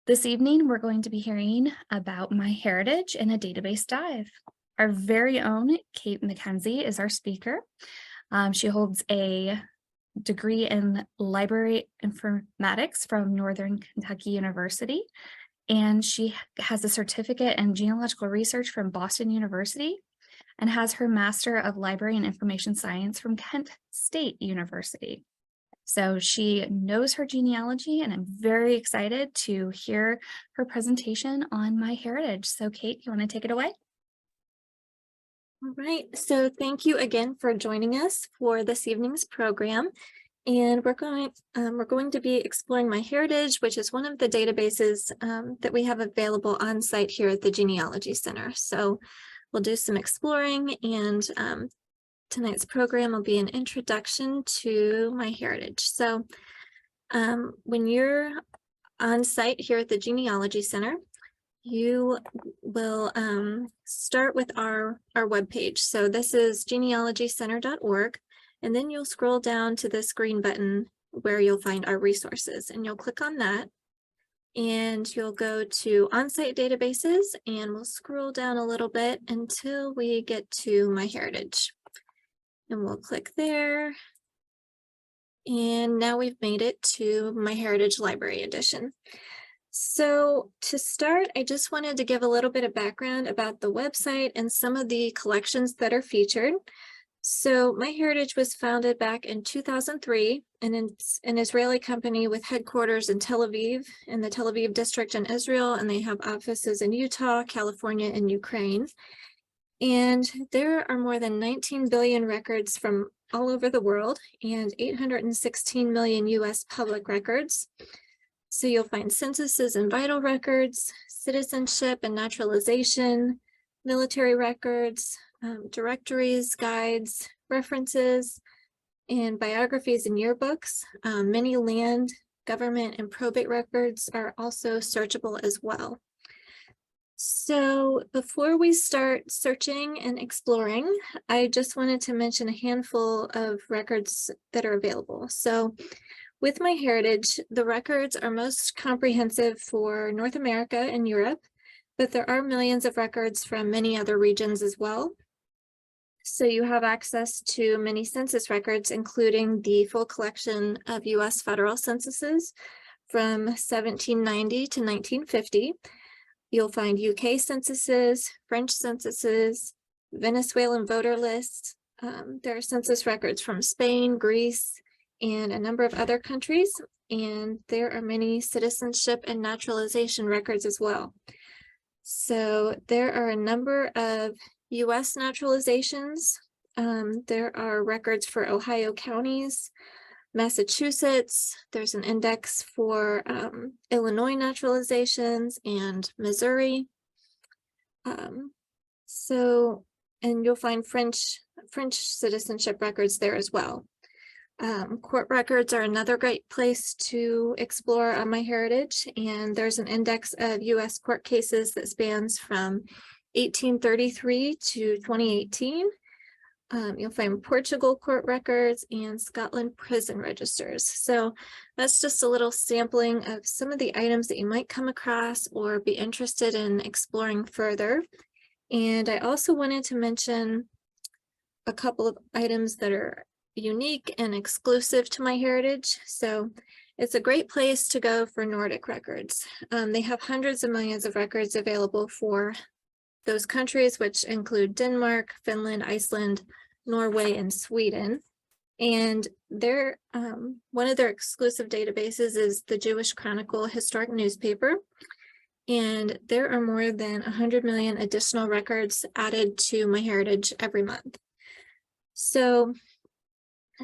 This evening, we're going to be hearing about MyHeritage in a database dive. Our very own Kate McKenzie is our speaker. She holds a degree in Library Informatics from Northern Kentucky University, and she has a certificate in Genealogical Research from Boston University and has her Master of Library and Information Science from Kent State University. So she knows her genealogy, and I'm very excited to hear her presentation on MyHeritage. So Kate, you want to take it away? All right, so thank you again for joining us for this evening's program. And we're going to be exploring MyHeritage, which is one of the databases that we have available on site here at the Genealogy Center. So we'll do some exploring, and tonight's program will be an introduction to MyHeritage. So when you're on site here at the Genealogy Center, you will start with our webpage. So this is genealogycenter.org, and then you'll scroll down to this green button where you'll find our resources, and you'll click on that, and you'll go to on-site databases, and we'll scroll down a little bit until we get to MyHeritage. And we'll click there. And now we've made it to MyHeritage Library Edition. So to start, I just wanted to give a little bit of background about the website and some of the collections that are featured. So MyHeritage was founded back in 2003, and it's an Israeli company with headquarters in Tel Aviv, in the Tel Aviv district in Israel, and they have offices in Utah, California, and Ukraine. And there are more than 19 billion records from all over the world and 816 million US public records. So you'll find censuses and vital records, citizenship and naturalization, military records, directories, guides, references, and biographies and yearbooks. Many land, government, and probate records are also searchable as well. So before we start searching and exploring, I just wanted to mention a handful of records that are available. So with MyHeritage, the records are most comprehensive for North America and Europe, but there are millions of records from many other regions as well. So you have access to many census records, including the full collection of US federal censuses from 1790 to 1950. You'll find UK censuses, French censuses, Venezuelan voter lists. There are census records from Spain, Greece, and a number of other countries. And there are many citizenship and naturalization records as well. So there are a number of US naturalizations. There are records for Ohio counties, Massachusetts. There's an index for Illinois naturalizations and Missouri. And you'll find French citizenship records there as well. Court records are another great place to explore on MyHeritage, and there's an index of US court cases that spans from 1833 to 2018. You'll find Portugal court records and Scotland prison registers. So that's just a little sampling of some of the items that you might come across or be interested in exploring further. And I also wanted to mention a couple of items that are unique and exclusive to MyHeritage. So it's a great place to go for Nordic records. They have hundreds of millions of records available for those countries, which include Denmark, Finland, Iceland, Norway, and Sweden. And their one of their exclusive databases is the Jewish Chronicle historic newspaper. And there are more than 100 million additional records added to MyHeritage every month. So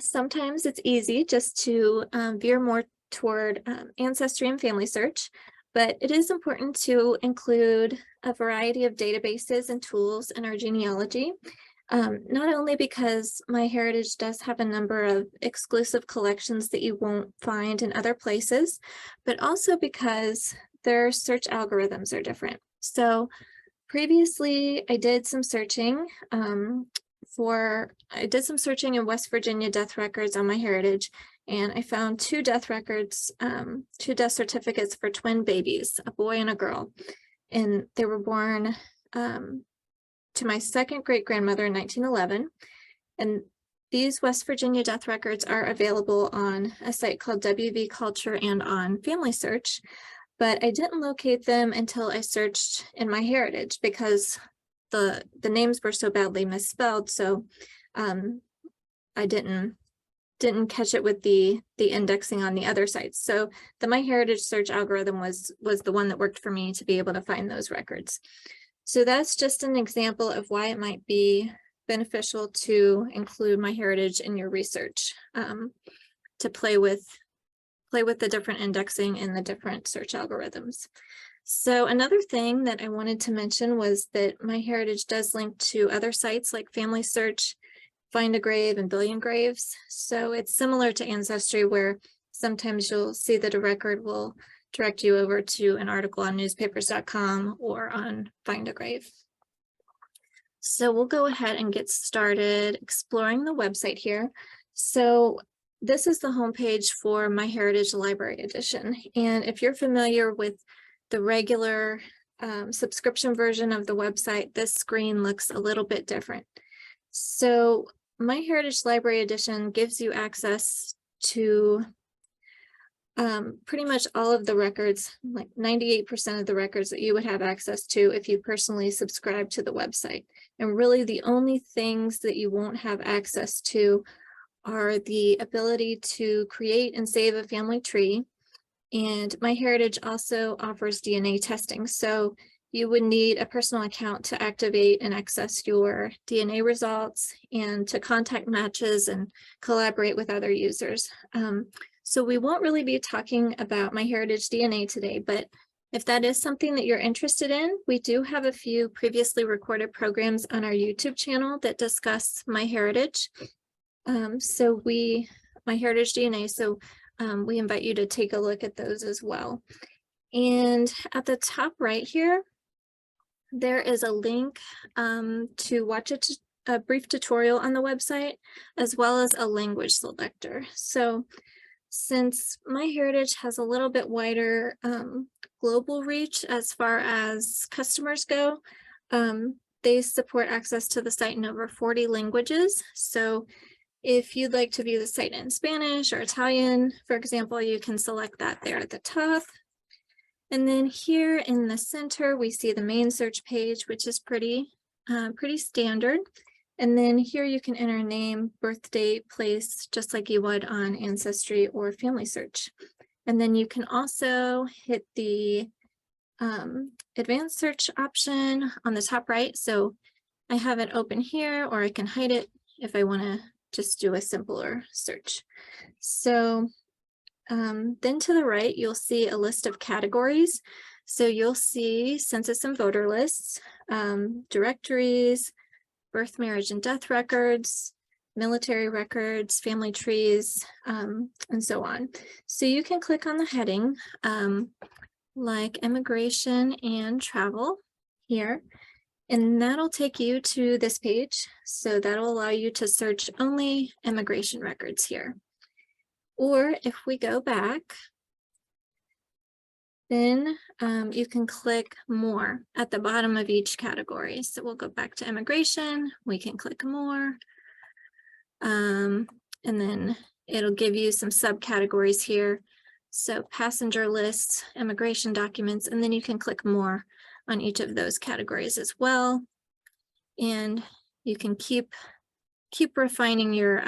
sometimes it's easy just to veer more toward ancestry and family search, but it is important to include a variety of databases and tools in our genealogy, not only because MyHeritage does have a number of exclusive collections that you won't find in other places, but also because their search algorithms are different. So previously I did some searching in West Virginia death records on MyHeritage, and I found two death records, two death certificates for twin babies, a boy and a girl. And they were born to my second great-grandmother in 1911. And these West Virginia death records are available on a site called WV Culture and on Family Search, but I didn't locate them until I searched in MyHeritage because the names were so badly misspelled. So I didn't catch it with the indexing on the other sites. So the MyHeritage search algorithm was the one that worked for me to be able to find those records. So that's just an example of why it might be beneficial to include MyHeritage in your research, to play with the different indexing and the different search algorithms. So another thing that I wanted to mention was that MyHeritage does link to other sites like Family Search, Find a Grave, and Billion Graves. So it's similar to Ancestry, where sometimes you'll see that a record will direct you over to an article on newspapers.com or on Find a Grave. So we'll go ahead and get started exploring the website here. So this is the homepage for MyHeritage Library Edition. And if you're familiar with the regular subscription version of the website, this screen looks a little bit different. So MyHeritage Library Edition gives you access to pretty much all of the records, like 98% of the records that you would have access to if you personally subscribe to the website. And really the only things that you won't have access to are the ability to create and save a family tree. And MyHeritage also offers DNA testing. So you would need a personal account to activate and access your DNA results and to contact matches and collaborate with other users. So we won't really be talking about MyHeritage DNA today, but if that is something that you're interested in, we do have a few previously recorded programs on our YouTube channel that discuss MyHeritage. MyHeritage DNA, so we invite you to take a look at those as well. And at the top right here, there is a link to watch a brief tutorial on the website, as well as a language selector. So since MyHeritage has a little bit wider global reach as far as customers go, they support access to the site in over 40 languages. So if you'd like to view the site in Spanish or Italian, for example, you can select that there at the top. And then here in the center, we see the main search page, which is pretty standard. And then here you can enter name, birth date, place, just like you would on Ancestry or Family Search. And then you can also hit the advanced search option on the top right. So I have it open here, or I can hide it if I want to just do a simpler search. So then to the right, you'll see a list of categories. So you'll see census and voter lists, directories, birth, marriage, and death records, military records, family trees, and so on. So you can click on the heading like immigration and travel here, and that'll take you to this page. So that'll allow you to search only immigration records here. Or if we go back, then you can click more at the bottom of each category. So we'll go back to immigration, we can click more, and then it'll give you some subcategories here. So passenger lists, immigration documents, and then you can click more on each of those categories as well. And you can keep refining your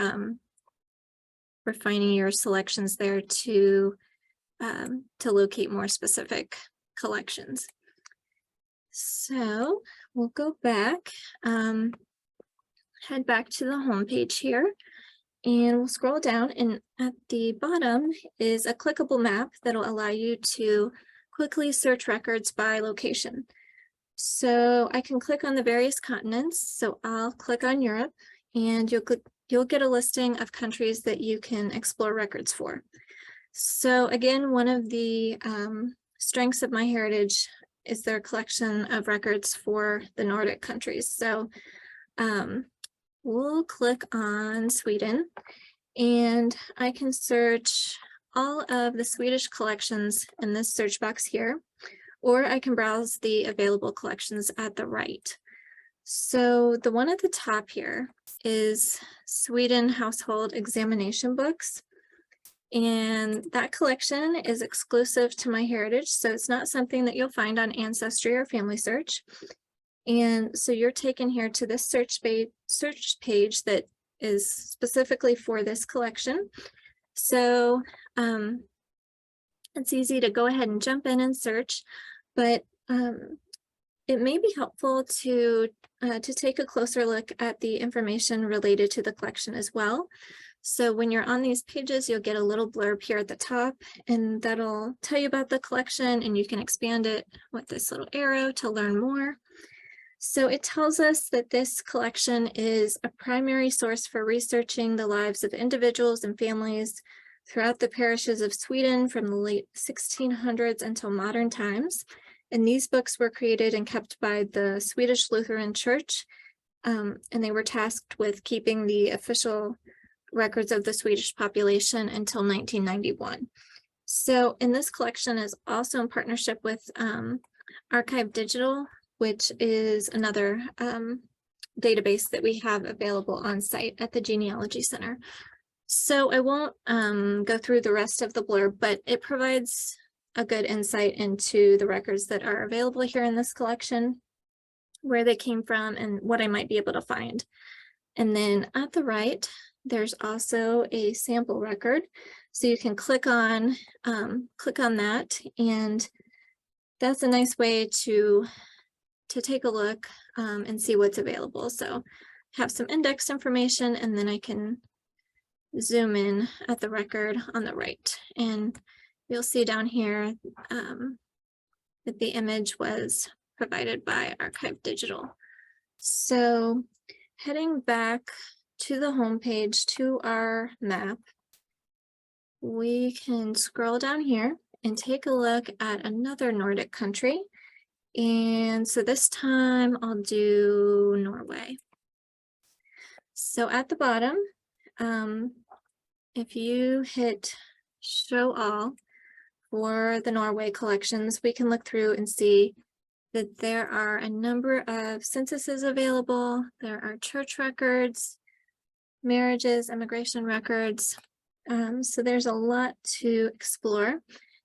selections there to locate more specific collections. So we'll go back, head back to the home page here, and we'll scroll down, and at the bottom is a clickable map that'll allow you to quickly search records by location. So I can click on the various continents. So I'll click on Europe, and you'll get a listing of countries that you can explore records for. So again, one of the strengths of MyHeritage is their collection of records for the Nordic countries. So we'll click on Sweden, and I can search all of the Swedish collections in this search box here, or I can browse the available collections at the right. So the one at the top here is Sweden Household Examination Books. And that collection is exclusive to MyHeritage, so it's not something that you'll find on Ancestry or Family Search. And so you're taken here to this search page that is specifically for this collection. So it's easy to go ahead and jump in and search, but it may be helpful to take a closer look at the information related to the collection as well. So when you're on these pages, you'll get a little blurb here at the top, and that'll tell you about the collection, and you can expand it with this little arrow to learn more. So it tells us that this collection is a primary source for researching the lives of individuals and families throughout the parishes of Sweden from the late 1600s until modern times. And these books were created and kept by the Swedish Lutheran Church, and they were tasked with keeping the official records of the Swedish population until 1991. So, and this collection is also in partnership with Archive Digital, which is another database that we have available on site at the Genealogy Center. So I won't go through the rest of the blurb, but it provides a good insight into the records that are available here in this collection, where they came from, and what I might be able to find. And then at the right, there's also a sample record. So you can click on that, and that's a nice way to take a look and see what's available. So have some indexed information, and then I can zoom in at the record on the right. And you'll see down here that the image was provided by Archive Digital. So heading back to the home page to our map, we can scroll down here and take a look at another Nordic country. And so this time I'll do Norway. So at the bottom, if you hit show all for the Norway collections, we can look through and see that there are a number of censuses available. There are church records, marriages, immigration records. So there's a lot to explore.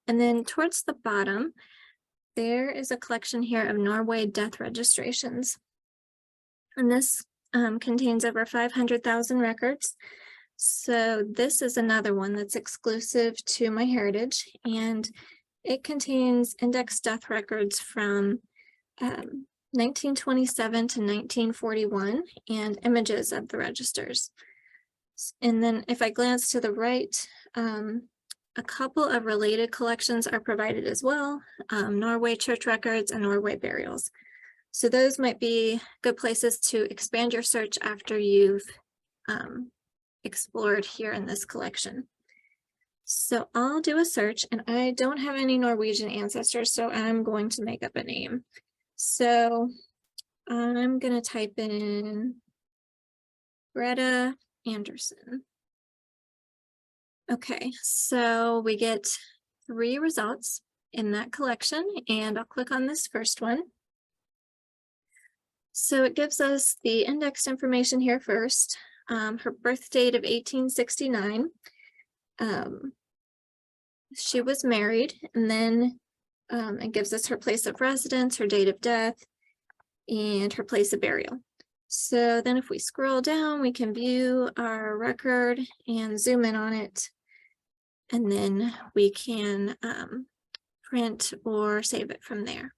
And then towards the bottom, there is a collection here of Norway death registrations. And this contains over 500,000 records. So this is another one that's exclusive to MyHeritage, and it contains indexed death records from 1927 to 1941 and images of the registers. And then if I glance to the right, a couple of related collections are provided as well, Norway church records and Norway burials. So those might be good places to expand your search after you've explored here in this collection. So I'll do a search, and I don't have any Norwegian ancestors, so I'm going to make up a name. So I'm going to type in Greta Anderson. Okay, so we get 3 results in that collection, and I'll click on this first one. So it gives us the indexed information here first, her birth date of 1869. She was married, and then it gives us her place of residence, her date of death, and her place of burial. So then if we scroll down, we can view our record and zoom in on it, and then we can print or save it from there.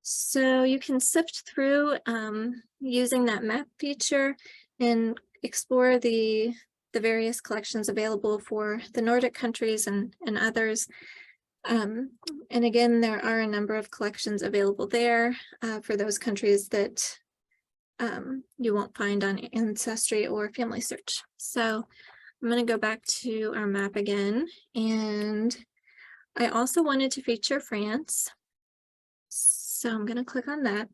So you can sift through using that map feature and explore the various collections available for the Nordic countries and others. And again, there are a number of collections available there for those countries that you won't find on Ancestry or Family Search. So I'm going to go back to our map again, and I also wanted to feature France. So I'm going to click on that.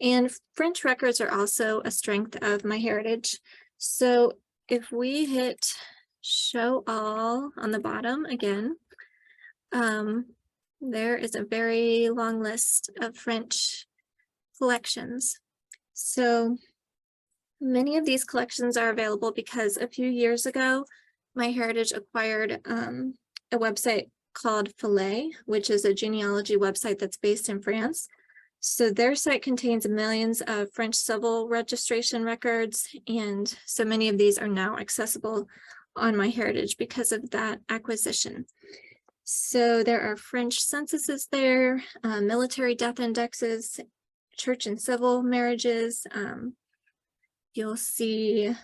And French records are also a strength of MyHeritage. So if we hit show all on the bottom again, there is a very long list of French collections. So many of these collections are available because a few years ago, MyHeritage acquired a website called Filet, which is a genealogy website that's based in France. So their site contains millions of French civil registration records, and so many of these are now accessible on MyHeritage because of that acquisition. So there are French censuses there, military death indexes, church and civil marriages. You'll see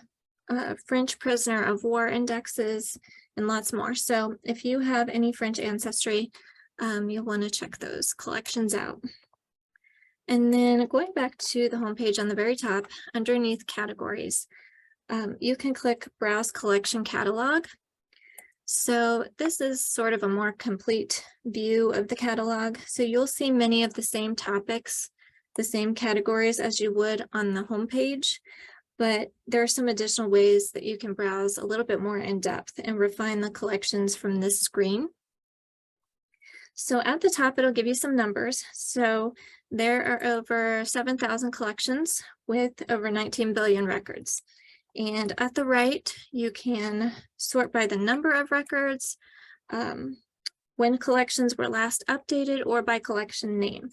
French prisoner of war indexes and lots more. So if you have any French ancestry, you'll want to check those collections out. And then going back to the homepage on the very top, underneath categories, you can click Browse Collection Catalog. So this is sort of a more complete view of the catalog. So you'll see many of the same topics, the same categories as you would on the homepage, but there are some additional ways that you can browse a little bit more in depth and refine the collections from this screen. So at the top, it'll give you some numbers. So there are over 7,000 collections with over 19 billion records. And at the right, you can sort by the number of records, when collections were last updated, or by collection name.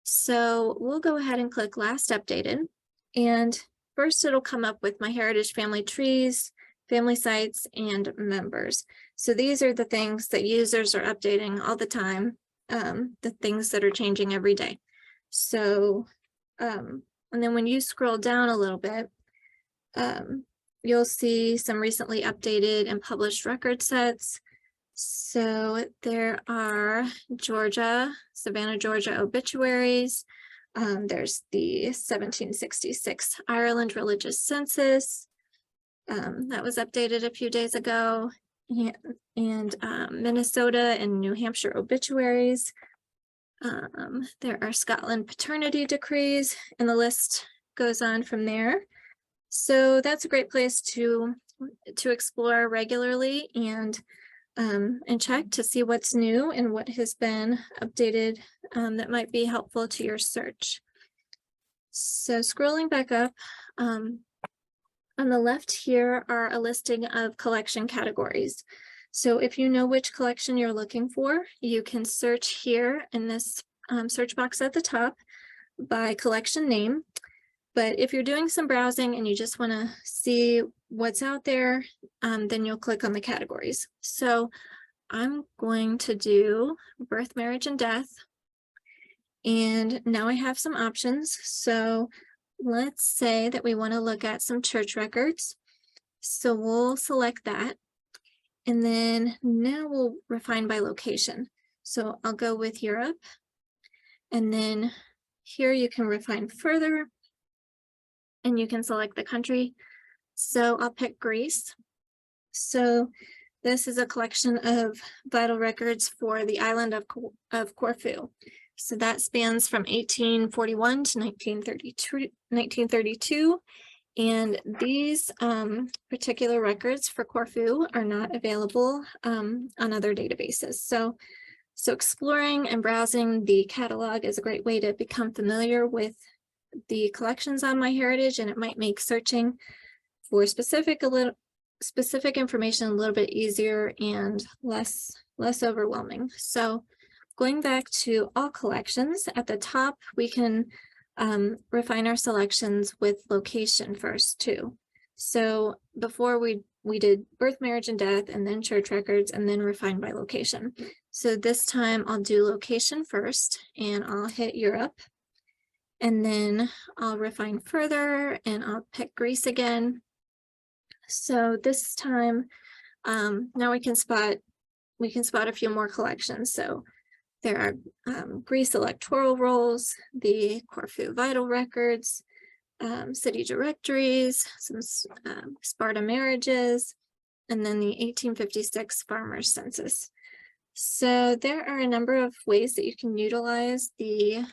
So we'll go ahead and click last updated. And first it'll come up with MyHeritage family trees, family sites, and members. So these are the things that users are updating all the time, the things that are changing every day. So, and then when you scroll down a little bit, you'll see some recently updated and published record sets. So there are Savannah, Georgia obituaries. There's the 1766 Ireland religious census that was updated a few days ago, and Minnesota and New Hampshire obituaries. There are Scotland paternity decrees, and the list goes on from there. So that's a great place to explore regularly and check to see what's new and what has been updated that might be helpful to your search. So scrolling back up, on the left here are a listing of collection categories. So if you know which collection you're looking for, you can search here in this search box at the top by collection name. But if you're doing some browsing and you just want to see what's out there, then you'll click on the categories. So I'm going to do birth, marriage, and death. And now I have some options. So let's say that we want to look at some church records. So we'll select that. And then now we'll refine by location. So I'll go with Europe. And then here you can refine further. And you can select the country. So I'll pick Greece. So this is a collection of vital records for the island of Corfu. So that spans from 1841 to 1932. And these particular records for Corfu are not available on other databases. So exploring and browsing the catalog is a great way to become familiar with the collections on MyHeritage, and it might make searching for specific information a little bit easier and less overwhelming. So going back to all collections, at the top we can refine our selections with location first too. So before we did birth, marriage, and death, and then church records, and then refine by location. So this time I'll do location first, and I'll hit Europe. And then I'll refine further and I'll pick Greece again. So this time, now we can spot a few more collections. So there are Greece electoral rolls, the Corfu vital records, city directories, some Sparta marriages, and then the 1856 farmers census. So there are a number of ways that you can utilize the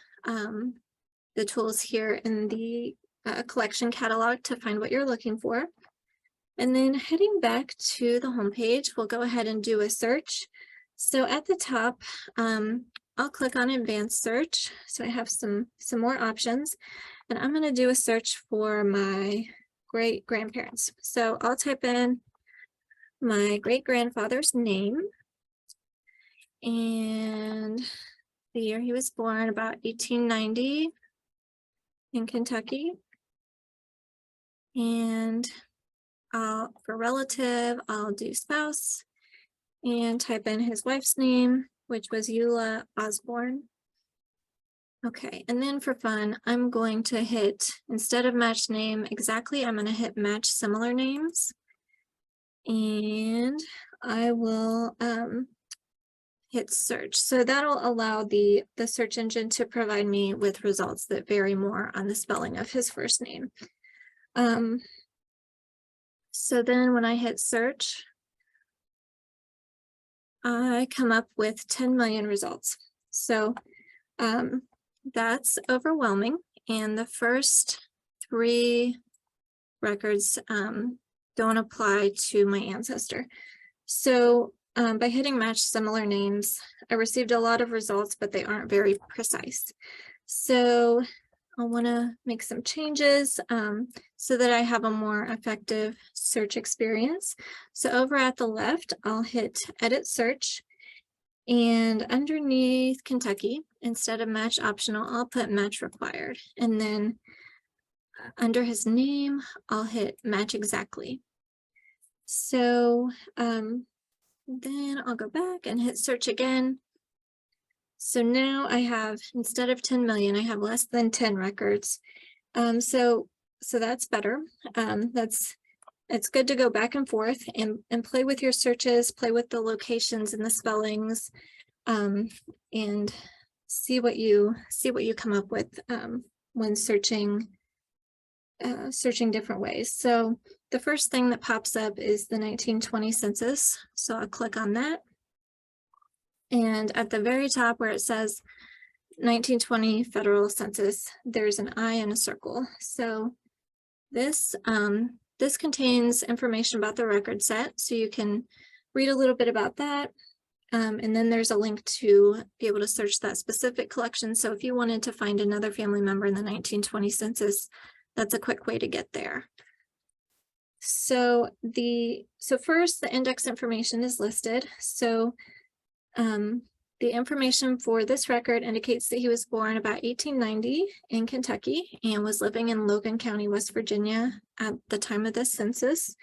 tools here in the collection catalog to find what you're looking for. And then heading back to the homepage, we'll go ahead and do a search. So at the top, I'll click on advanced search. So I have some more options, and I'm going to do a search for my great grandparents. So I'll type in my great grandfather's name and the year he was born, about 1890 in Kentucky. And for relative, I'll do spouse and type in his wife's name, which was Eula Osborne. Okay, and then for fun, I'm going to hit, instead of match name exactly, I'm going to hit match similar names. And I will hit search. So that'll allow the search engine to provide me with results that vary more on the spelling of his first name. So then when I hit search, I come up with 10 million results. So that's overwhelming. And the first 3 records don't apply to my ancestor. So by hitting match similar names, I received a lot of results, but they aren't very precise. So I want to make some changes so that I have a more effective search experience. So over at the left, I'll hit edit search, and underneath Kentucky, instead of match optional, I'll put match required. And then under his name, I'll hit match exactly. So then I'll go back and hit search again. So now I have, instead of 10 million, I have less than 10 records. So that's better. It's good to go back and forth and play with your searches, play with the locations and the spellings, and see what you come up with when searching different ways. So the first thing that pops up is the 1920 census. So I'll click on that. And at the very top where it says 1920 federal census, there's an I and a circle. So this contains information about the record set, so you can read a little bit about that. And then there's a link to be able to search that specific collection. So if you wanted to find another family member in the 1920 census, that's a quick way to get there. So first, the index information is listed. So the information for this record indicates that he was born about 1890 in Kentucky and was living in Logan County, West Virginia at the time of this census.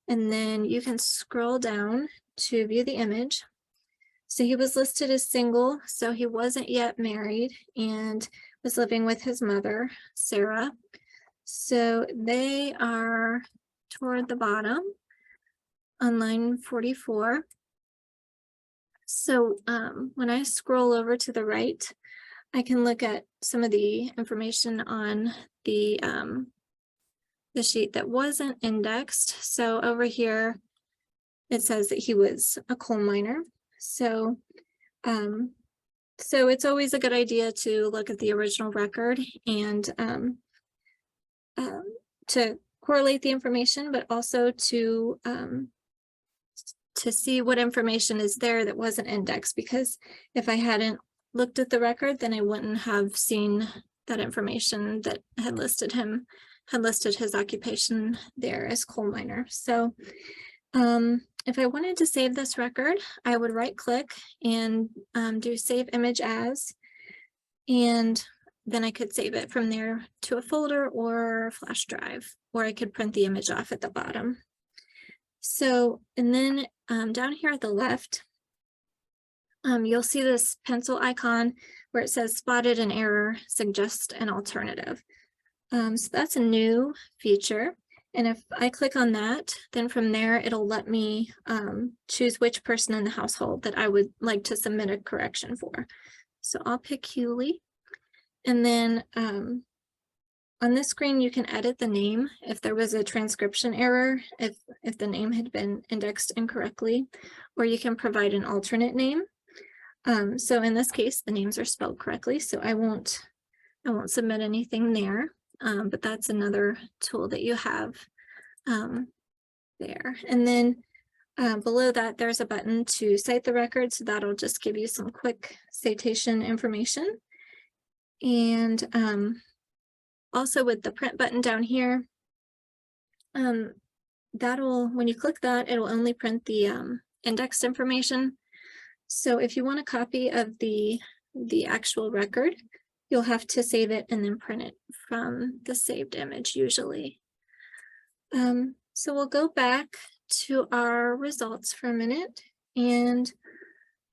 And then you can scroll down to view the image. So he was listed as single, so he wasn't yet married and was living with his mother, Sarah. So they are toward the bottom on line 44. So when I scroll over to the right, I can look at some of the information on the sheet that wasn't indexed. So over here, it says that he was a coal miner. So it's always a good idea to look at the original record and to correlate the information, but also to see what information is there that wasn't indexed, because if I hadn't looked at the record, then I wouldn't have seen that information that had listed his occupation there as coal miner. So if I wanted to save this record, I would right click and do save image as, and then I could save it from there to a folder or flash drive, or I could print the image off at the bottom. So, and then down here at the left, you'll see this pencil icon where it says spotted an error, suggest an alternative. So that's a new feature. And if I click on that, then from there, it'll let me choose which person in the household that I would like to submit a correction for. So I'll pick Hewley. And then on this screen, you can edit the name if there was a transcription error, if the name had been indexed incorrectly, or you can provide an alternate name. So in this case, the names are spelled correctly, so I won't submit anything there. But that's another tool that you have there. And then below that, there's a button to cite the record. So that'll just give you some quick citation information. And also with the print button down here, when you click that, it'll only print the indexed information. So if you want a copy of the actual record, you'll have to save it and then print it from the saved image usually. So we'll go back to our results for a minute. And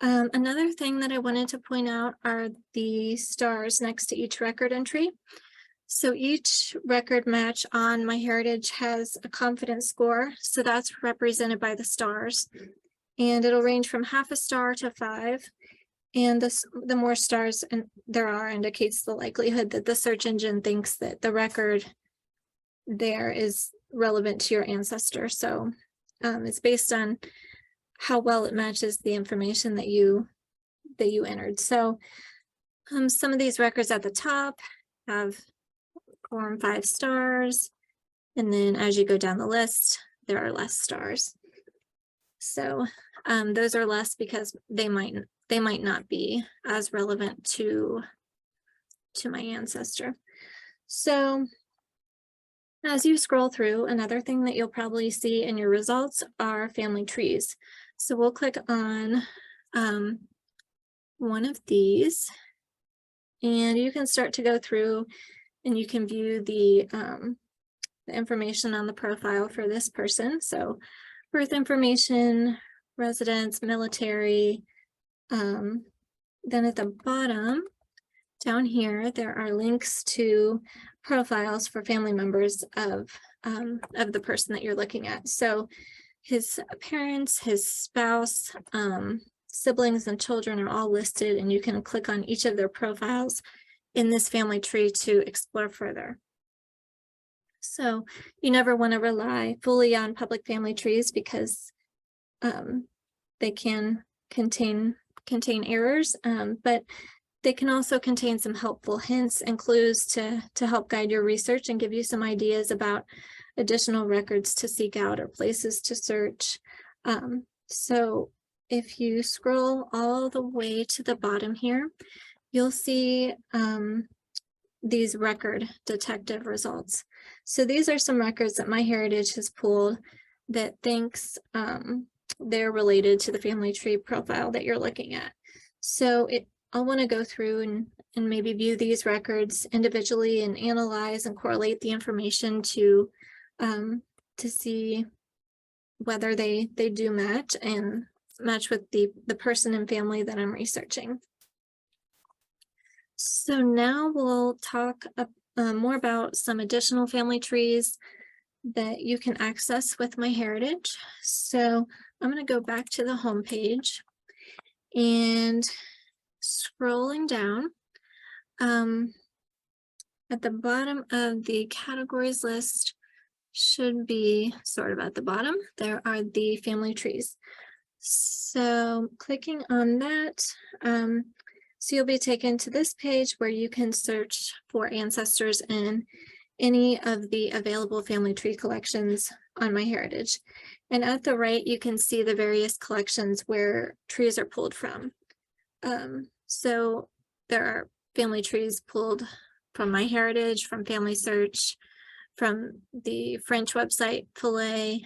another thing that I wanted to point out are the stars next to each record entry. So each record match on MyHeritage has a confidence score. So that's represented by the stars. And it'll range from 0.5 star to 5. And the more stars there are indicates the likelihood that the search engine thinks that the record there is relevant to your ancestor. So it's based on how well it matches the information that you entered. So some of these records at the top have 4 and 5 stars. And then as you go down the list, there are less stars. So those are less because they might not be as relevant to my ancestor. So as you scroll through, another thing that you'll probably see in your results are family trees. So we'll click on one of these, and you can start to go through and you can view the information on the profile for this person. So birth information, residence, military. Then at the bottom down here, there are links to profiles for family members of the person that you're looking at. So his parents, his spouse, siblings, and children are all listed, and you can click on each of their profiles in this family tree to explore further. So you never want to rely fully on public family trees because they can contain errors, but they can also contain some helpful hints and clues to help guide your research and give you some ideas about additional records to seek out or places to search. So if you scroll all the way to the bottom here, you'll see these record detective results. So these are some records that MyHeritage has pulled that thinks they're related to the family tree profile that you're looking at. So I'll want to go through and maybe view these records individually and analyze and correlate the information to see whether they do match with the person and family that I'm researching. So now we'll talk more about some additional family trees that you can access with MyHeritage. So I'm going to go back to the home page, and scrolling down at the bottom of the categories list should be sort of at the bottom. There are the family trees. So clicking on that, so you'll be taken to this page where you can search for ancestors in any of the available family tree collections on MyHeritage. And at the right, you can see the various collections where trees are pulled from. So there are family trees pulled from MyHeritage, from Family Search, from the French website Filet,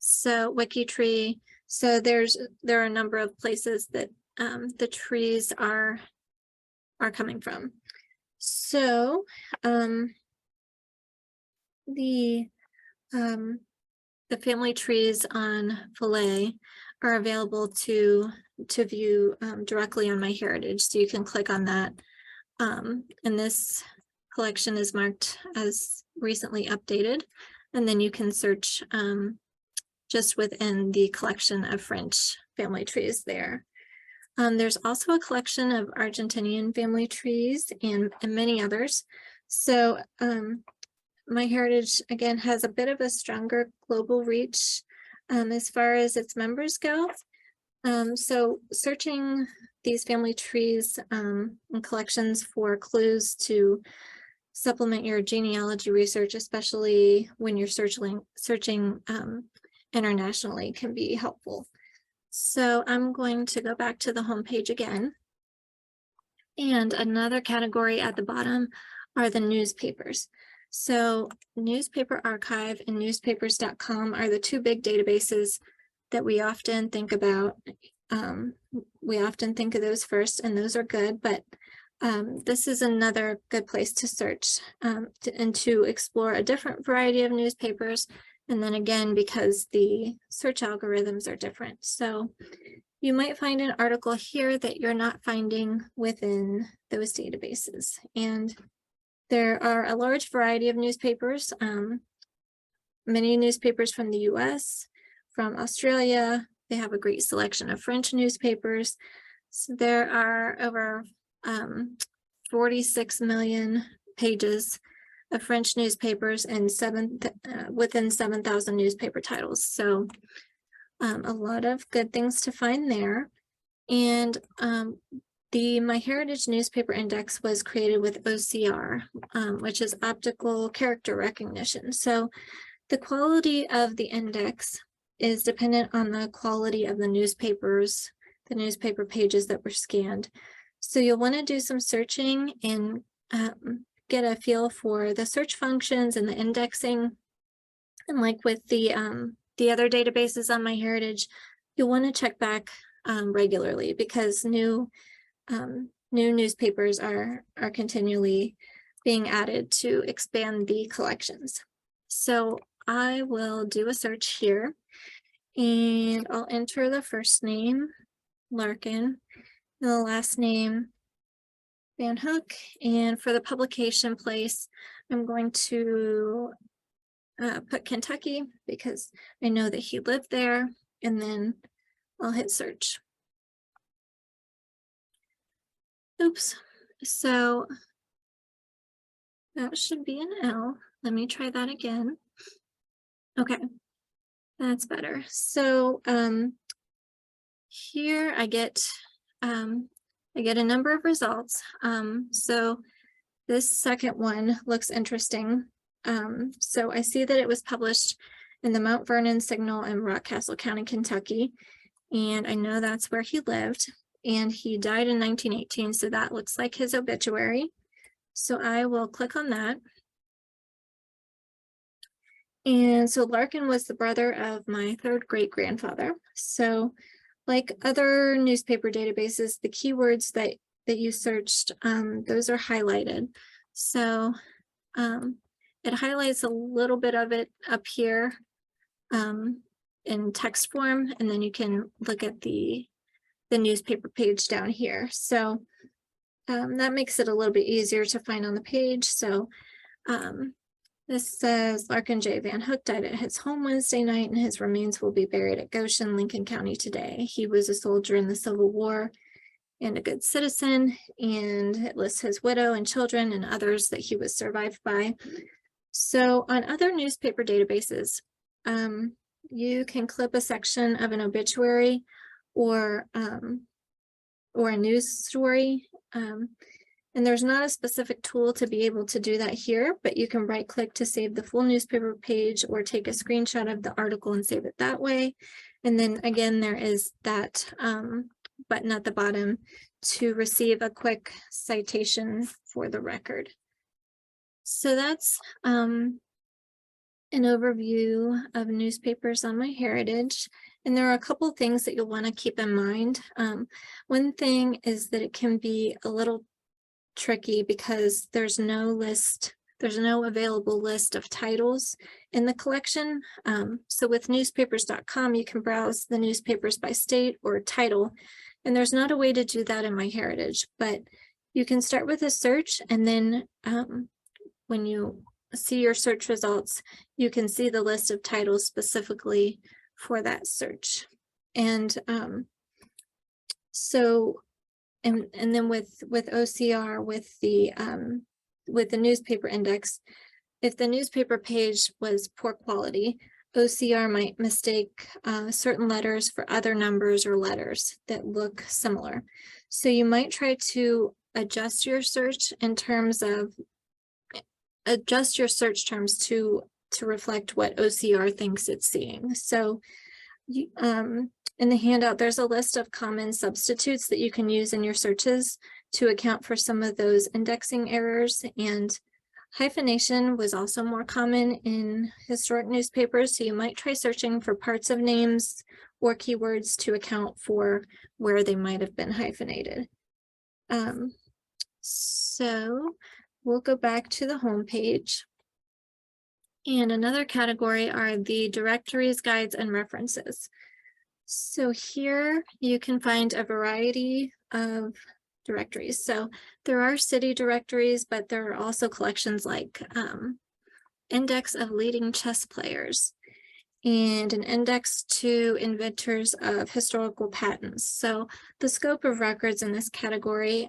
so WikiTree. So there are a number of places that the trees are coming from. So the family trees on Filet are available to view directly on MyHeritage. So you can click on that. And this collection is marked as recently updated. And then you can search just within the collection of French family trees there. There's also a collection of Argentinian family trees and many others. So MyHeritage, again, has a bit of a stronger global reach as far as its members go. So searching these family trees and collections for clues to supplement your genealogy research, especially when you're searching internationally, can be helpful. So I'm going to go back to the home page again. And another category at the bottom are the newspapers. So Newspaper Archive and newspapers.com are the two big databases that we often think about. We often think of those first, and those are good, but this is another good place to search and to explore a different variety of newspapers. And then again, because the search algorithms are different. So you might find an article here that you're not finding within those databases. And there are a large variety of newspapers, many newspapers from the US, from Australia. They have a great selection of French newspapers. So there are over 46 million pages of French newspapers and within 7,000 newspaper titles. So a lot of good things to find there. And the MyHeritage Newspaper Index was created with OCR, which is optical character recognition. So the quality of the index is dependent on the quality of the newspapers, the newspaper pages that were scanned. So you'll want to do some searching and get a feel for the search functions and the indexing. And like with the other databases on MyHeritage, you'll want to check back regularly, because new newspapers are continually being added to expand the collections. So I will do a search here, and I'll enter the first name, Larkin, and the last name, Van Hook. And for the publication place, I'm going to put Kentucky, because I know that he lived there, and then I'll hit search. Oops, so that should be an L. Let me try that again. Okay, that's better. So here I get a number of results. So this second one looks interesting. So I see that it was published in the Mount Vernon Signal in Rockcastle County, Kentucky, and I know that's where he lived, and he died in 1918, so that looks like his obituary. So I will click on that. And so Larkin was the brother of my third great-grandfather. So like other newspaper databases, the keywords that you searched, those are highlighted. So it highlights a little bit of it up here in text form, and then you can look at the newspaper page down here. So that makes it a little bit easier to find on the page. So this says Larkin J. Van Hook died at his home Wednesday night, and his remains will be buried at Goshen, Lincoln County today. He was a soldier in the Civil War and a good citizen, and it lists his widow and children and others that he was survived by. So on other newspaper databases, you can clip a section of an obituary or a news story. And there's not a specific tool to be able to do that here, but you can right click to save the full newspaper page or take a screenshot of the article and save it that way. And then again, there is that button at the bottom to receive a quick citation for the record. So that's an overview of newspapers on MyHeritage. And there are a couple things that you'll want to keep in mind. One thing is that it can be a little tricky because there's no available list of titles in the collection. So with newspapers.com, you can browse the newspapers by state or title, and there's not a way to do that in MyHeritage, but you can start with a search, and then when you see your search results, you can see the list of titles specifically for that search. And and then with OCR, with the newspaper index, if the newspaper page was poor quality, OCR might mistake certain letters for other numbers or letters that look similar. So you might try to adjust your search in terms of adjust your search terms to reflect what OCR thinks it's seeing. So in the handout, there's a list of common substitutes that you can use in your searches to account for some of those indexing errors, and hyphenation was also more common in historic newspapers, so you might try searching for parts of names or keywords to account for where they might have been hyphenated. So we'll go back to the home page. And another category are the directories, guides, and references. So here you can find a variety of directories. So there are city directories, but there are also collections like Index of Leading Chess Players and an index to inventors of historical patents. So the scope of records in this category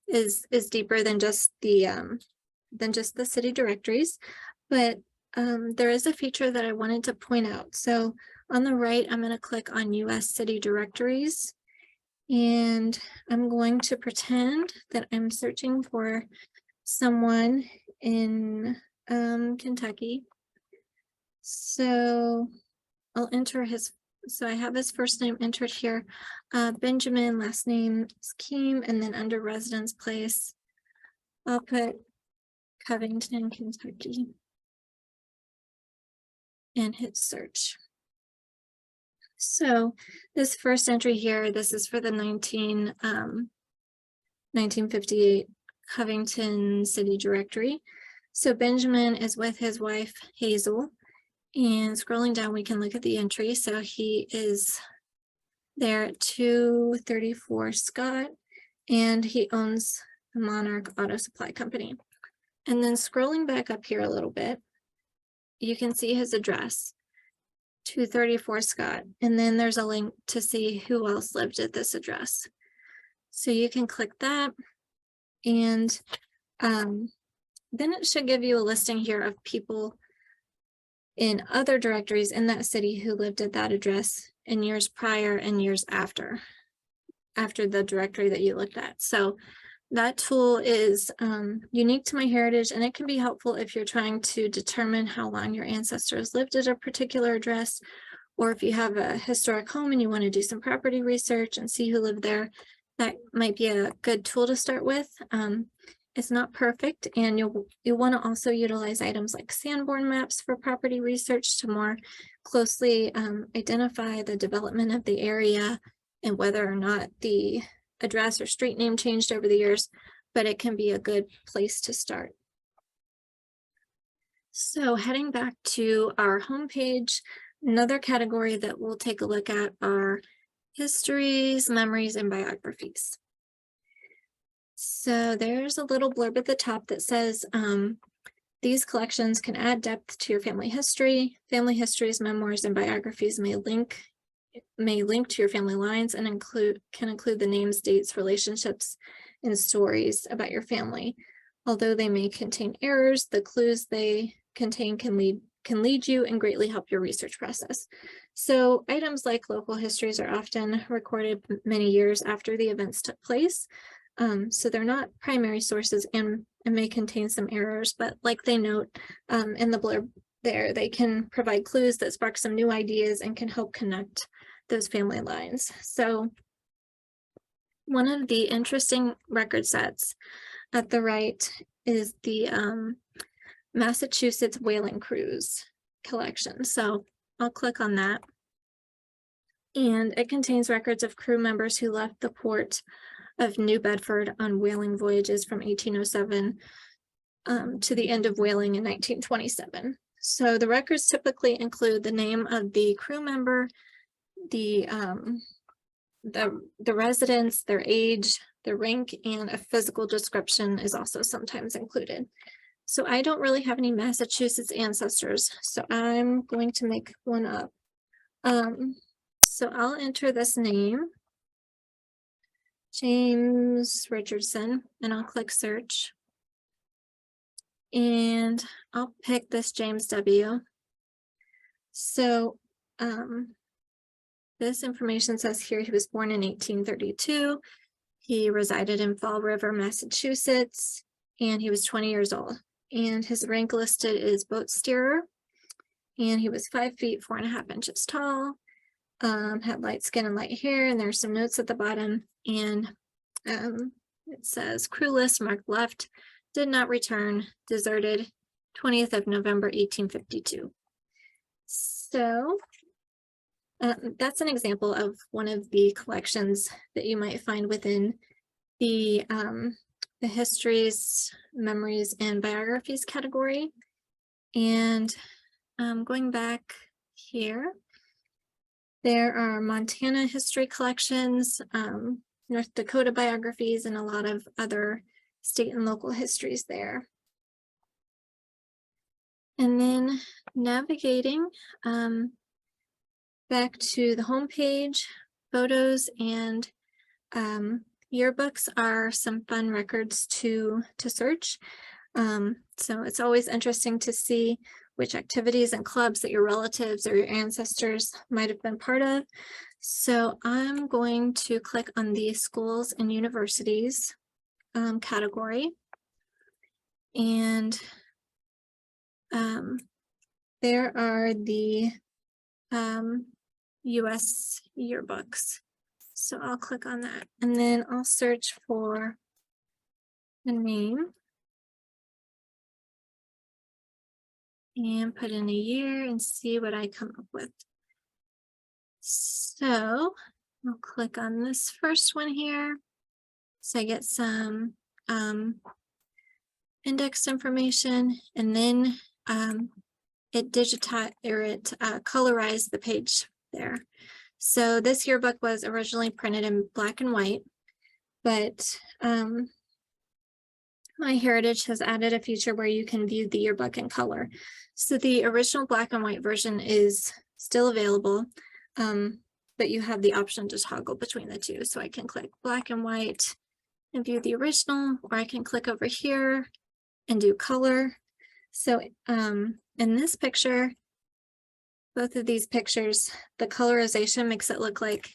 is deeper than just the city directories, but there is a feature that I wanted to point out. So on the right, I'm going to click on US City Directories, and I'm going to pretend that I'm searching for someone in Kentucky. So I'll enter so I have his first name entered here, Benjamin, last name is Keem, and then under residence place, I'll put Covington, Kentucky, and hit search. So this first entry here, this is for the 1958 Covington City Directory. So Benjamin is with his wife, Hazel, and scrolling down, we can look at the entry. So he is there at 234 Scott, and he owns the Monarch Auto Supply Company. And then scrolling back up here a little bit, you can see his address, 234 Scott, and then there's a link to see who else lived at this address. So you can click that, and then it should give you a listing here of people in other directories in that city who lived at that address in years prior and years after the directory that you looked at. So that tool is unique to MyHeritage, and it can be helpful if you're trying to determine how long your ancestors lived at a particular address, or if you have a historic home and you want to do some property research and see who lived there. That might be a good tool to start with. It's not perfect, and you'll want to also utilize items like Sanborn maps for property research to more closely identify the development of the area and whether or not the address or street name changed over the years, but it can be a good place to start. So heading back to our homepage, another category that we'll take a look at are histories, memories, and biographies. So there's a little blurb at the top that says, these collections can add depth to your family history. Family histories, memoirs, and biographies may link to your family lines and can include the names, dates, relationships, and stories about your family. Although they may contain errors, the clues they contain can lead you and greatly help your research process. So items like local histories are often recorded many years after the events took place. So they're not primary sources and may contain some errors, but like they note in the blurb there, they can provide clues that spark some new ideas and can help connect those family lines. So one of the interesting record sets at the right is the Massachusetts Whaling Cruise collection. So I'll click on that. And it contains records of crew members who left the port of New Bedford on whaling voyages from 1807 to the end of whaling in 1927. So the records typically include the name of the crew member, the residence, their age, their rank, and a physical description is also sometimes included. So I don't really have any Massachusetts ancestors, so I'm going to make one up. So I'll enter this name, James Richardson, and I'll click search. And I'll pick this James W. So this information says here he was born in 1832. He resided in Fall River, Massachusetts, and he was 20 years old. and his rank listed is boat steerer. And he was 5 feet 4.5 inches tall, had light skin and light hair, and there's some notes at the bottom. And it says crew list marked left, did not return, deserted, 20th of November, 1852. So that's an example of one of the collections that you might find within the histories, memories, and biographies category. And going back here, there are Montana history collections, North Dakota biographies, and a lot of other state and local histories there. And then navigating back to the home page, photos and yearbooks are some fun records to search. So it's always interesting to see which activities and clubs that your relatives or your ancestors might have been part of. So I'm going to click on the schools and universities category. And there are the US yearbooks. So I'll click on that and then I'll search for the name and put in a year and see what I come up with. So I'll click on this first one here. So I get some index information, and then it colorized the page there. So this yearbook was originally printed in black and white, but MyHeritage has added a feature where you can view the yearbook in color. So the original black and white version is still available, but you have the option to toggle between the two. So I can click black and white and view the original, or I can click over here and do color. So in this picture, both of these pictures, the colorization makes it look like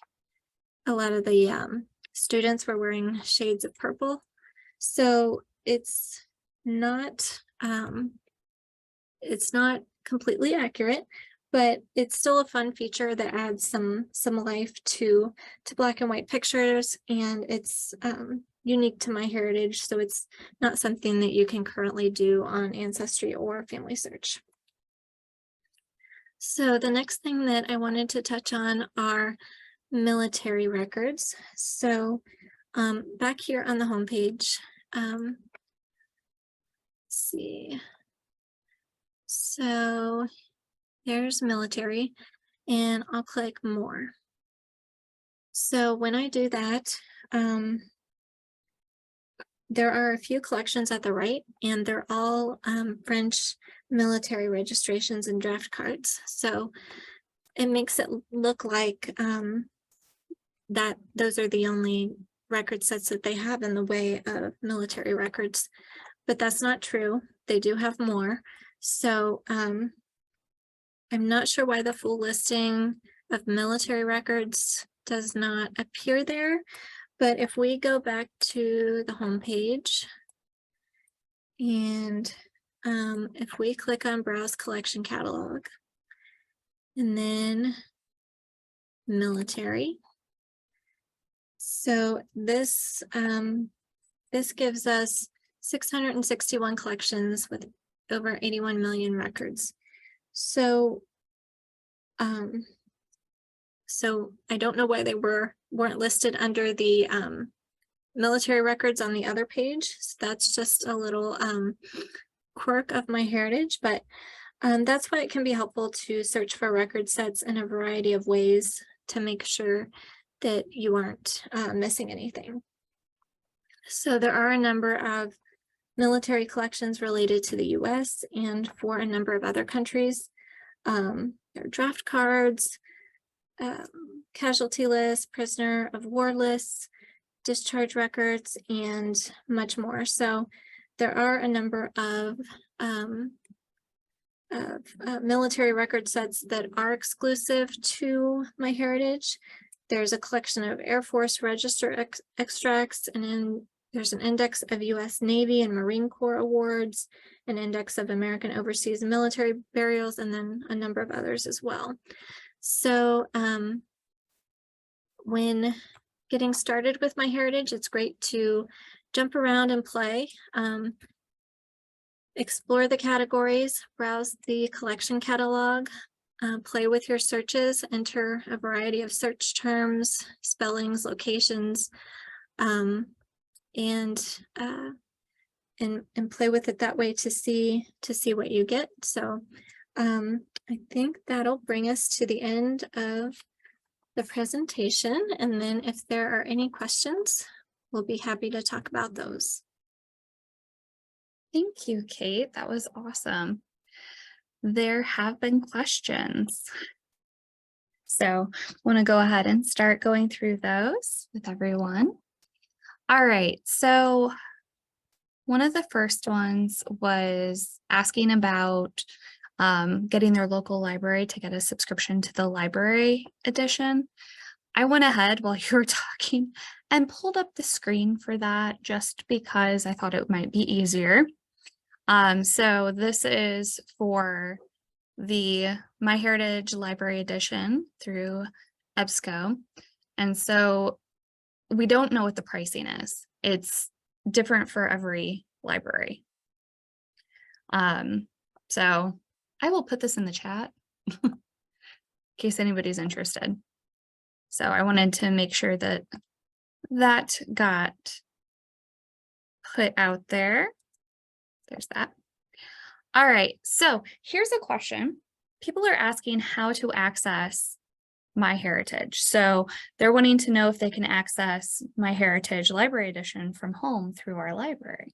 a lot of the students were wearing shades of purple. So it's not completely accurate, but it's still a fun feature that adds some life to black and white pictures, and it's unique to MyHeritage, so it's not something that you can currently do on Ancestry or Family Search. So the next thing that I wanted to touch on are military records. So back here on the homepage, let's see. So there's military, and I'll click more. So when I do that, there are a few collections at the right, and they're all French military registrations and draft cards. So it makes it look like that those are the only record sets that they have in the way of military records, but that's not true. They do have more. So I'm not sure why the full listing of military records does not appear there, but if we go back to the home page and if we click on Browse Collection Catalog and then military, so this gives us 661 collections with over 81 million records. So so I don't know why they weren't listed under the military records on the other page. So that's just a little quirk of MyHeritage, but that's why it can be helpful to search for record sets in a variety of ways to make sure that you aren't missing anything. So there are a number of military collections related to the US and for a number of other countries. There are draft cards, casualty lists, prisoner of war lists, discharge records, and much more. So there are a number of military record sets that are exclusive to MyHeritage. There's a collection of Air Force register extracts, and There's an index of U.S. Navy and Marine Corps awards, an index of American overseas military burials, and then a number of others as well. So when getting started with MyHeritage, it's great to jump around and play. Explore the categories, browse the collection catalog, play with your searches, enter a variety of search terms, spellings, locations, and play with it that way to see what you get. So I think that'll bring us to the end of the presentation. And then if there are any questions, we'll be happy to talk about those. Thank you, Kate. That was awesome. There have been questions. So I want to go ahead and start going through those with everyone. All right. So one of the first ones was asking about getting their local library to get a subscription to the Library Edition. I went ahead while you were talking and pulled up the screen for that just because I thought it might be easier. So this is for the MyHeritage Library Edition through EBSCO. And so we don't know what the pricing is. It's different for every library. So I will put this in the chat in case anybody's interested. So I wanted to make sure that that got put out there. There's that. All right, so here's a question. People are asking how to access MyHeritage. So they're wanting to know if they can access MyHeritage Library Edition from home through our library.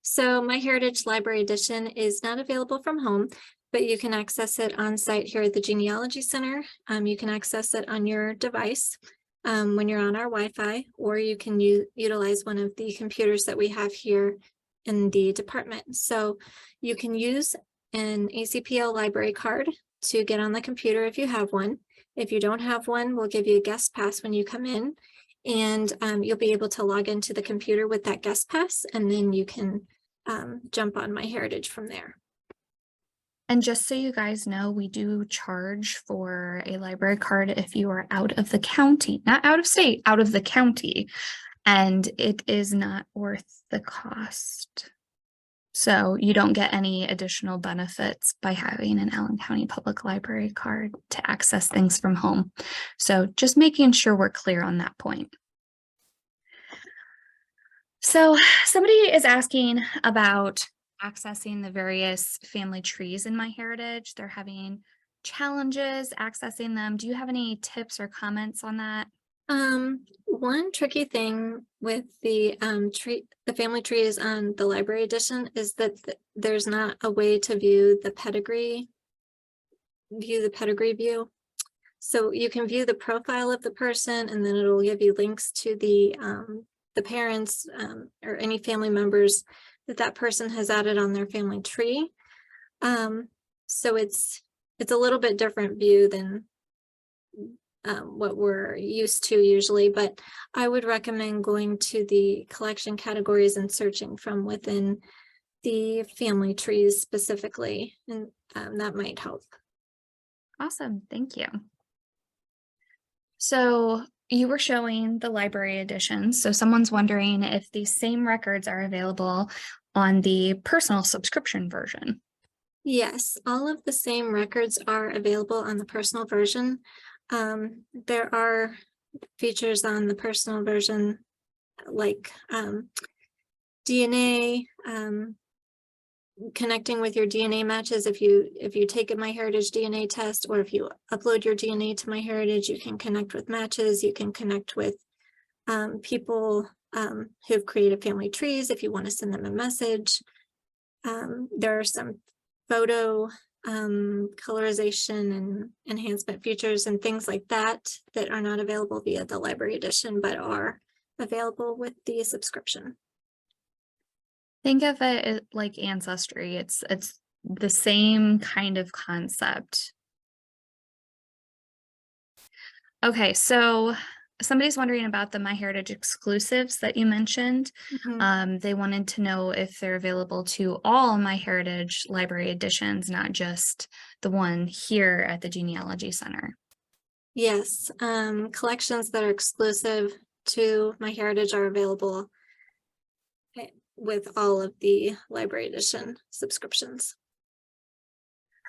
So MyHeritage Library Edition is not available from home, but you can access it on site here at the Genealogy Center. You can access it on your device when you're on our Wi-Fi, or you can utilize one of the computers that we have here in the department. So you can use an ACPL library card to get on the computer if you have one. If you don't have one, we'll give you a guest pass when you come in, and you'll be able to log into the computer with that guest pass, and then you can jump on MyHeritage from there. And just so you guys know, we do charge for a library card if you are out of the county, not out of state, out of the county, and it is not worth the cost. So you don't get any additional benefits by having an Allen County Public Library card to access things from home. So just making sure we're clear on that point. So somebody is asking about accessing the various family trees in MyHeritage. They're having challenges accessing them. Do you have any tips or comments on that? One tricky thing with the family trees on the Library Edition is that there's not a way to view the pedigree view. So you can view the profile of the person, and then it'll give you links to the parents or any family members that person has added on their family tree. So it's a little bit different view than what we're used to usually, but I would recommend going to the collection categories and searching from within the family trees specifically, and that might help. Awesome, thank you. So you were showing the Library Edition. So someone's wondering if these same records are available on the personal subscription version. Yes, all of the same records are available on the personal version. There are features on the personal version like DNA, connecting with your DNA matches. If you take a MyHeritage DNA test, or if you upload your DNA to MyHeritage, you can connect with matches. You can connect with people who've created family trees if you want to send them a message. There are some photo colorization and enhancement features and things like that that are not available via the Library Edition, but are available with the subscription. Think of it like Ancestry. It's the same kind of concept. Okay, so somebody's wondering about the MyHeritage exclusives that you mentioned. They wanted to know if they're available to all MyHeritage Library Editions, not just the one here at the Genealogy Center. Yes, collections that are exclusive to MyHeritage are available with all of the Library Edition subscriptions.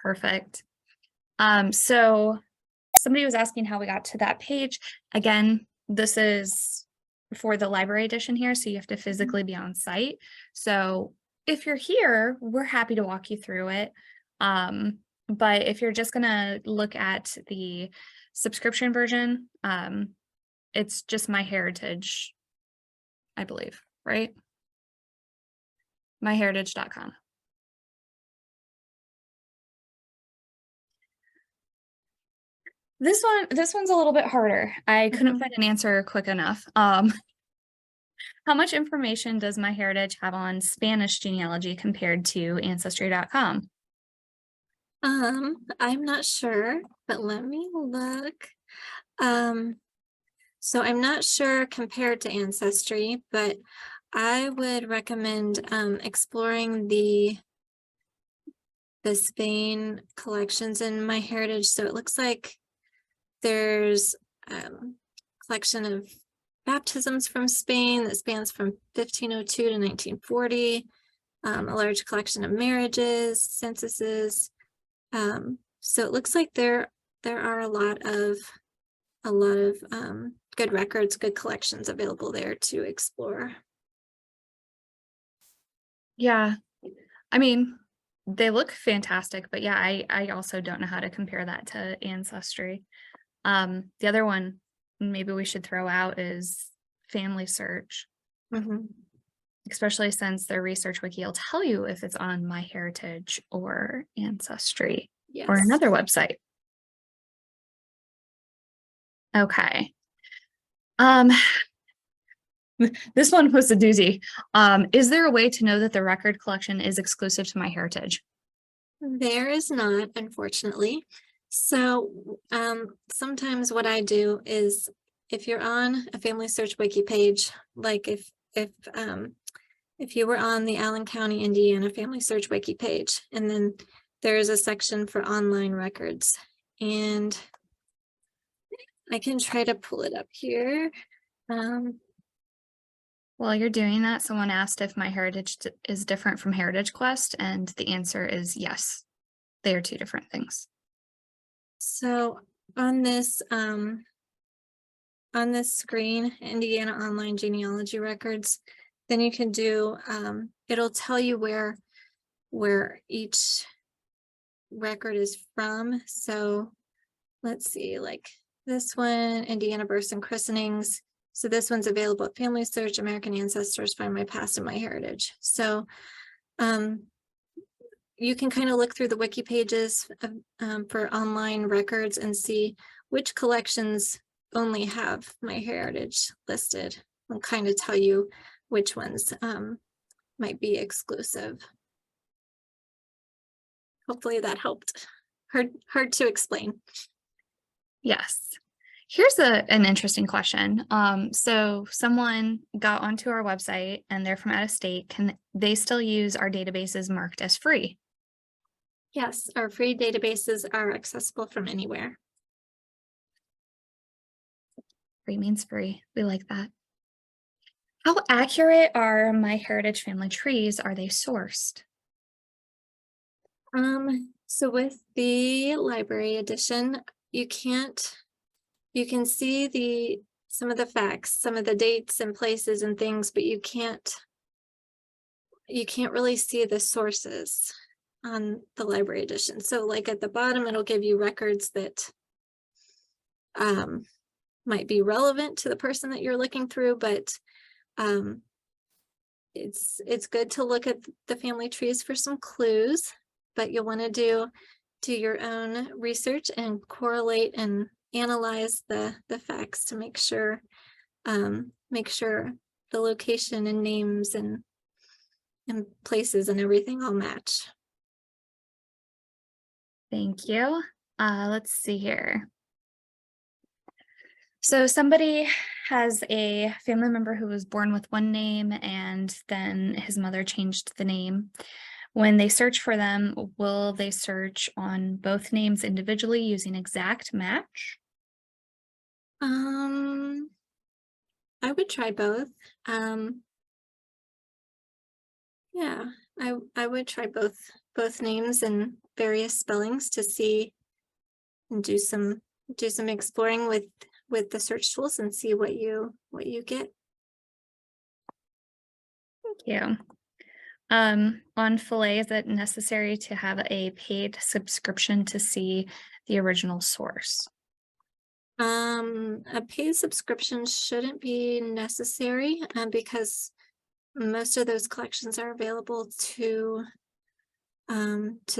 Perfect. So somebody was asking how we got to that page. Again, this is for the Library Edition here, so you have to physically be on site. So if you're here, we're happy to walk you through it. But if you're just gonna look at the subscription version, it's just MyHeritage, I believe, right? MyHeritage.com. This one's a little bit harder. I couldn't find an answer quick enough. How much information does MyHeritage have on Spanish genealogy compared to Ancestry.com? I'm not sure, but let me look. So I'm not sure compared to Ancestry, but I would recommend exploring the Spain collections in MyHeritage. So it looks like there's collection of baptisms from Spain that spans from 1502 to 1940, a large collection of marriages, censuses. So it looks like there are a lot of good records, good collections available there to explore. Yeah, I mean, they look fantastic, but yeah, I also don't know how to compare that to Ancestry. The other one maybe we should throw out is Family Search, especially since their research wiki will tell you if it's on MyHeritage or Ancestry or another website. Okay. This one was a doozy. Is there a way to know that the record collection is exclusive to MyHeritage? There is not, unfortunately. So sometimes what I do is if you're on a Family Search wiki page, like if you were on the Allen County, Indiana Family Search wiki page, and then there's a section for online records, and I can try to pull it up here. While you're doing that, someone asked if MyHeritage is different from Heritage Quest, and the answer is yes. They are two different things. So on this screen, Indiana Online Genealogy Records, then you can do, it'll tell you where each record is from. So let's see, like this one, Indiana Births and Christenings. So this one's available at Family Search, American Ancestors, Find My Past and MyHeritage. So you can kind of look through the wiki pages for online records and see which collections only have MyHeritage listed. I'll kind of tell you which ones might be exclusive. Hopefully that helped. Hard to explain. Yes. Here's an interesting question. So someone got onto our website and they're from out of state. Can they still use our databases marked as free? Yes, our free databases are accessible from anywhere. Free means free. We like that. How accurate are MyHeritage family trees? Are they sourced? So with the Library Edition, you can see some of the facts, some of the dates and places and things, but you can't really see the sources on the Library Edition. So like at the bottom, it'll give you records that might be relevant to the person that you're looking through, but it's good to look at the family trees for some clues, but you'll want to do your own research and correlate and analyze the facts to make sure the location and names and places and everything all match. Thank you. Let's see here. So somebody has a family member who was born with one name and then his mother changed the name. When they search for them, will they search on both names individually using exact match? Um, I would try both. Yeah, I would try both names and various spellings to see and do some exploring with the search tools and see what you get. Thank you. On Filet, is it necessary to have a paid subscription to see the original source? A paid subscription shouldn't be necessary because most of those collections are available to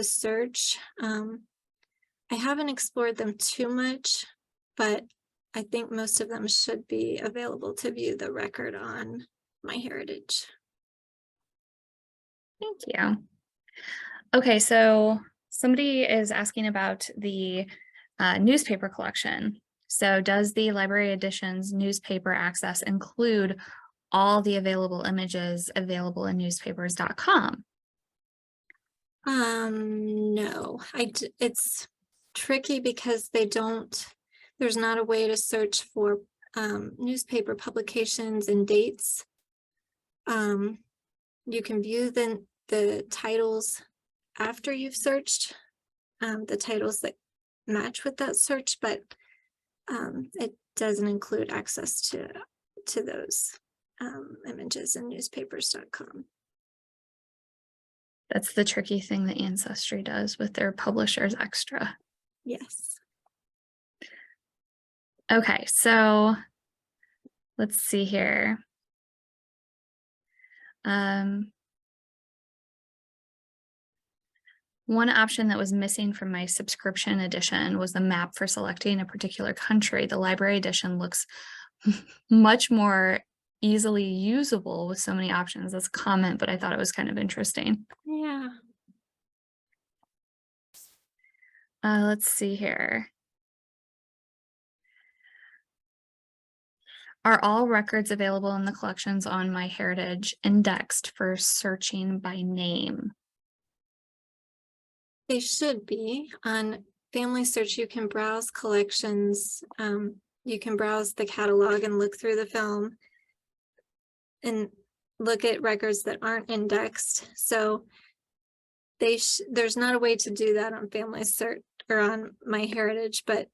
search. I haven't explored them too much, but I think most of them should be available to view the record on MyHeritage. Thank you. Okay, so somebody is asking about the newspaper collection. So does the Library Edition's newspaper access include all the available images available in newspapers.com? No, it's tricky because there's not a way to search for newspaper publications and dates. You can view the titles after you've searched, the titles that match with that search, but it doesn't include access to those images in newspapers.com. That's the tricky thing that Ancestry does with their Publishers Extra. Yes. Okay, so let's see here. One option that was missing from my subscription edition was the map for selecting a particular country. The library edition looks much more easily usable with so many options. That's a comment, but I thought it was kind of interesting. Yeah. Let's see here. Are all records available in the collections on MyHeritage indexed for searching by name? They should be. On Family Search, you can browse collections. You can browse the catalog and look through the film and look at records that aren't indexed. So there's not a way to do that on Family Search or on MyHeritage, but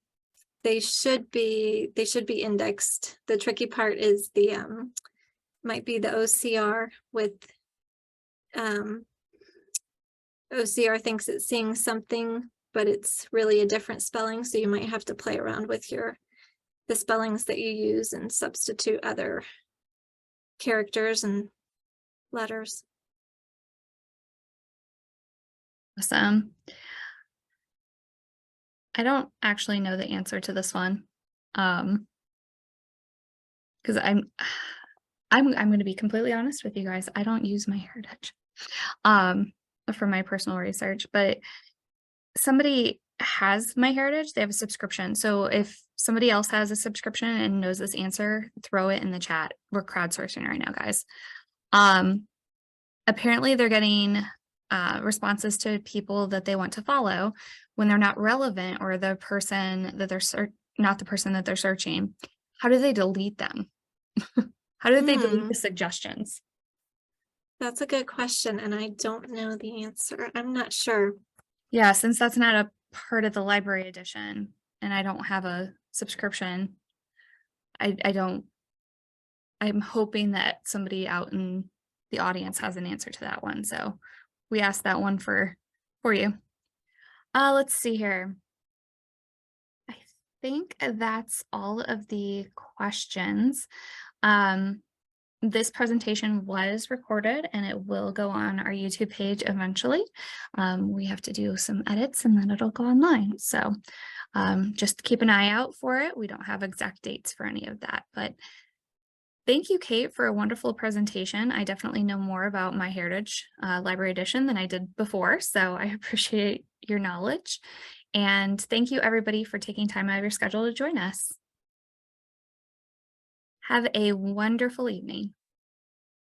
they should be indexed. The tricky part is might be the OCR with OCR thinks it's seeing something, but it's really a different spelling. So you might have to play around with the spellings that you use and substitute other characters and letters. Awesome. I don't actually know the answer to this one. Because I'm going to be completely honest with you guys. I don't use MyHeritage for my personal research, but somebody has MyHeritage, they have a subscription. So if somebody else has a subscription and knows this answer, throw it in the chat. We're crowdsourcing right now, guys. Apparently they're getting responses to people that they want to follow when they're not relevant or the person that they're not the person that they're searching. How do they delete them? How do they delete the suggestions? That's a good question, and I don't know the answer. I'm not sure. Yeah, since that's not a part of the library edition and I don't have a subscription, I'm hoping that somebody out in the audience has an answer to that one. So we asked that one for you. Let's see here. I think that's all of the questions. This presentation was recorded and it will go on our YouTube page eventually. We have to do some edits and then it'll go online. So just keep an eye out for it. We don't have exact dates for any of that, but thank you, Kate, for a wonderful presentation. I definitely know more about MyHeritage Library Edition than I did before, so I appreciate your knowledge. And thank you, everybody, for taking time out of your schedule to join us. Have a wonderful evening.